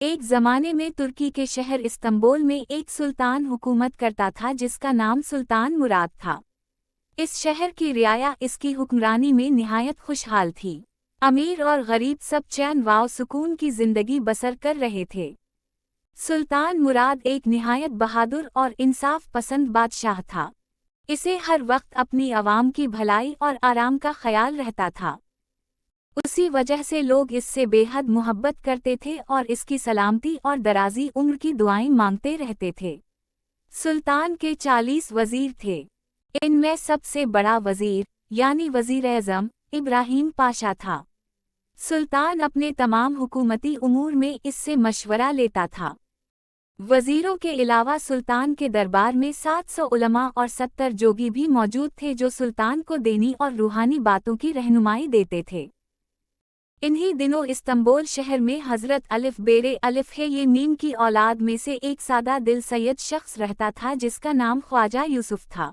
ایک زمانے میں ترکی کے شہر استنبول میں ایک سلطان حکومت کرتا تھا جس کا نام سلطان مراد تھا۔ اس شہر کی رعایا اس کی حکمرانی میں نہایت خوشحال تھی۔ امیر اور غریب سب چین و سکون کی زندگی بسر کر رہے تھے۔ سلطان مراد ایک نہایت بہادر اور انصاف پسند بادشاہ تھا۔ اسے ہر وقت اپنی عوام کی بھلائی اور آرام کا خیال رہتا تھا۔ اسی وجہ سے لوگ اس سے بے حد محبت کرتے تھے اور اس کی سلامتی اور درازی عمر کی دعائیں مانگتے رہتے تھے۔ سلطان کے 40 وزیر تھے۔ ان میں سب سے بڑا وزیر یعنی وزیر اعظم ابراہیم پاشا تھا۔ سلطان اپنے تمام حکومتی امور میں اس سے مشورہ لیتا تھا۔ وزیروں کے علاوہ سلطان کے دربار میں 700 علماء اور 70 جوگی بھی موجود تھے جو سلطان کو دینی اور روحانی باتوں کی رہنمائی دیتے تھے۔ انہی دنوں استنبول شہر میں حضرت الف بیرے الف ہے یہ میم کی اولاد میں سے ایک سادہ دل سید شخص رہتا تھا جس کا نام خواجہ یوسف تھا۔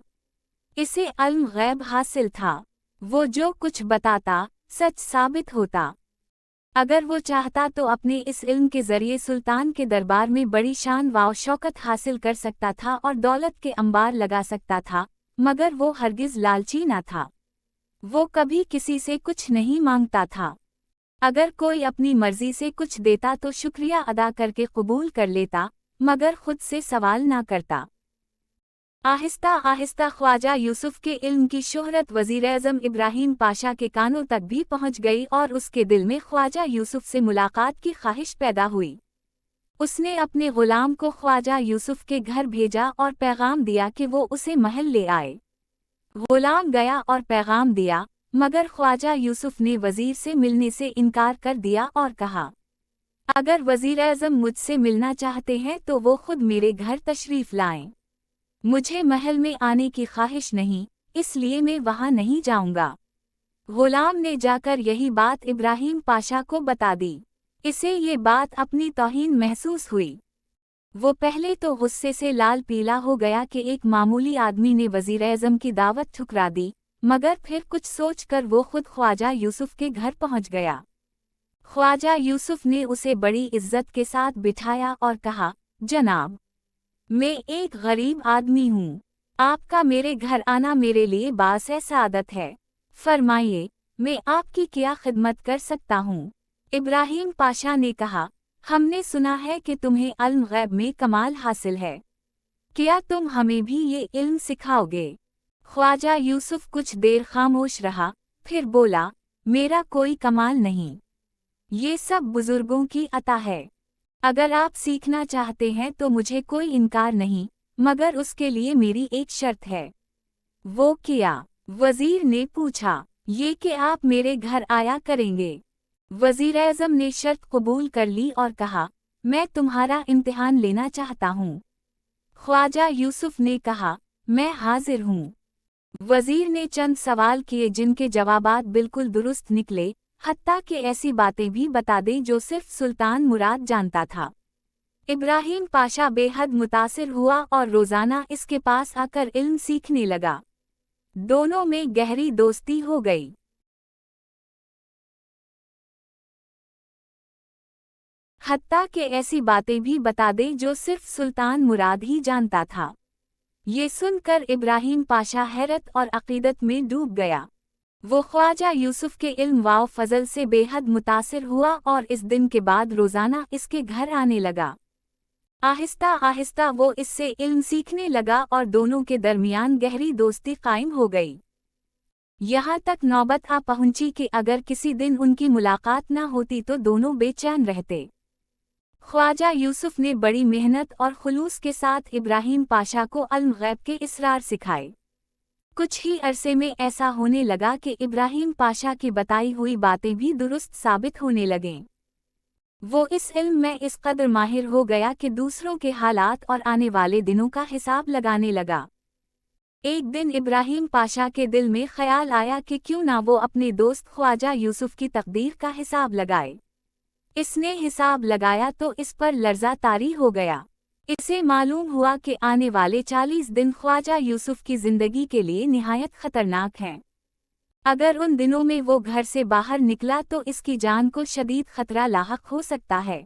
اسے علم غیب حاصل تھا۔ وہ جو کچھ بتاتا سچ ثابت ہوتا۔ اگر وہ چاہتا تو اپنے اس علم کے ذریعے سلطان کے دربار میں بڑی شان و شوکت حاصل کر سکتا تھا اور دولت کے انبار لگا سکتا تھا، مگر وہ ہرگز لالچی نہ تھا۔ وہ کبھی کسی سے کچھ نہیں مانگتا تھا۔ اگر کوئی اپنی مرضی سے کچھ دیتا تو شکریہ ادا کر کے قبول کر لیتا، مگر خود سے سوال نہ کرتا۔ آہستہ آہستہ خواجہ یوسف کے علم کی شہرت وزیر اعظم ابراہیم پاشا کے کانوں تک بھی پہنچ گئی اور اس کے دل میں خواجہ یوسف سے ملاقات کی خواہش پیدا ہوئی۔ اس نے اپنے غلام کو خواجہ یوسف کے گھر بھیجا اور پیغام دیا کہ وہ اسے محل لے آئے۔ غلام گیا اور پیغام دیا، مگر خواجہ یوسف نے وزیر سے ملنے سے انکار کر دیا اور کہا، اگر وزیر اعظم مجھ سے ملنا چاہتے ہیں تو وہ خود میرے گھر تشریف لائیں۔ مجھے محل میں آنے کی خواہش نہیں، اس لیے میں وہاں نہیں جاؤں گا۔ غلام نے جا کر یہی بات ابراہیم پاشا کو بتا دی۔ اسے یہ بات اپنی توہین محسوس ہوئی۔ وہ پہلے تو غصے سے لال پیلا ہو گیا کہ ایک معمولی آدمی نے وزیر اعظم کی دعوت ٹھکرا دی، مگر پھر کچھ سوچ کر وہ خود خواجہ یوسف کے گھر پہنچ گیا۔ خواجہ یوسف نے اسے بڑی عزت کے ساتھ بٹھایا اور کہا، جناب، میں ایک غریب آدمی ہوں۔ آپ کا میرے گھر آنا میرے لیے باعث سعادت ہے۔ فرمائیے، میں آپ کی کیا خدمت کر سکتا ہوں؟ ابراہیم پاشا نے کہا، ہم نے سنا ہے کہ تمہیں علم غیب میں کمال حاصل ہے۔ کیا تم ہمیں بھی یہ علم سکھاؤ گے؟ خواجہ یوسف کچھ دیر خاموش رہا، پھر بولا، میرا کوئی کمال نہیں۔ یہ سب بزرگوں کی عطا ہے۔ اگر آپ سیکھنا چاہتے ہیں تو مجھے کوئی انکار نہیں، مگر اس کے لیے میری ایک شرط ہے۔ وہ کیا؟ وزیر نے پوچھا۔ یہ کہ آپ میرے گھر آیا کریں گے۔ وزیر اعظم نے شرط قبول کر لی اور کہا، میں تمہارا امتحان لینا چاہتا ہوں۔ خواجہ یوسف نے کہا، میں حاضر ہوں۔ وزیر نے چند سوال کیے جن کے جوابات بالکل درست نکلے، حتیٰ کہ ایسی باتیں بھی بتا دیں جو صرف سلطان مراد جانتا تھا۔ ابراہیم پاشا بے حد متاثر ہوا اور روزانہ اس کے پاس آ کر علم سیکھنے لگا۔ دونوں میں گہری دوستی ہو گئی۔ حتیٰ کہ ایسی باتیں بھی بتا دیں جو صرف سلطان مراد ہی جانتا تھا۔ یہ سن کر ابراہیم پاشا حیرت اور عقیدت میں ڈوب گیا۔ وہ خواجہ یوسف کے علم و فضل سے بے حد متاثر ہوا اور اس دن کے بعد روزانہ اس کے گھر آنے لگا۔ آہستہ آہستہ وہ اس سے علم سیکھنے لگا اور دونوں کے درمیان گہری دوستی قائم ہو گئی۔ یہاں تک نوبت آ پہنچی کہ اگر کسی دن ان کی ملاقات نہ ہوتی تو دونوں بے چین رہتے۔ خواجہ یوسف نے بڑی محنت اور خلوص کے ساتھ ابراہیم پاشا کو علم غیب کے اسرار سکھائے۔ کچھ ہی عرصے میں ایسا ہونے لگا کہ ابراہیم پاشا کی بتائی ہوئی باتیں بھی درست ثابت ہونے لگیں۔ وہ اس علم میں اس قدر ماہر ہو گیا کہ دوسروں کے حالات اور آنے والے دنوں کا حساب لگانے لگا۔ ایک دن ابراہیم پاشا کے دل میں خیال آیا کہ کیوں نہ وہ اپنے دوست خواجہ یوسف کی تقدیر کا حساب لگائے۔ اس نے حساب لگایا تو اس پر لرزہ طاری ہو گیا۔ اسے معلوم ہوا کہ آنے والے 40 دن خواجہ یوسف کی زندگی کے لیے نہایت خطرناک ہیں۔ اگر ان دنوں میں وہ گھر سے باہر نکلا تو اس کی جان کو شدید خطرہ لاحق ہو سکتا ہے۔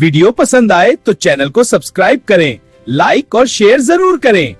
ویڈیو پسند آئے تو چینل کو سبسکرائب کریں، لائک اور شیئر ضرور کریں۔